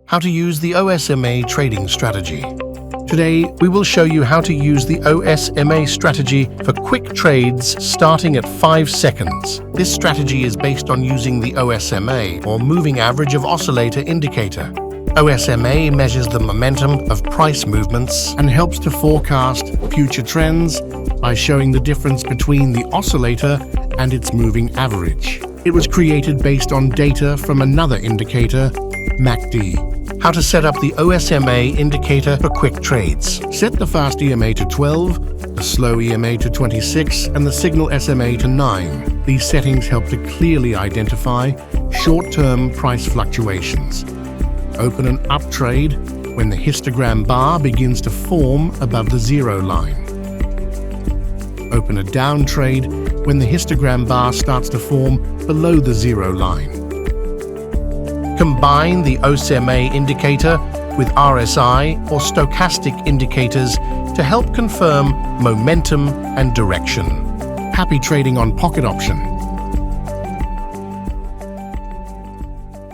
How to use the OsMA trading strategy. Today, we will show you how to use the OsMA strategy for quick trades starting at 5 seconds. This strategy is based on using the OsMA, or Moving Average of Oscillator indicator. OsMA measures the momentum of price movements and helps to forecast future trends by showing the difference between the oscillator and its moving average. It was created based on data from another indicator, MACD. How to set up the OsMA indicator for quick trades. Set the Fast EMA to 12, the Slow EMA to 26, and the Signal SMA to 9. These settings help to clearly identify short-term price fluctuations. Open an up trade when the histogram bar begins to form above the 0 line. Open a down trade when the histogram bar starts to form below the 0 line. Combine the OsMA indicator with RSI or stochastic indicators to help confirm momentum and direction. Happy trading on Pocket Option.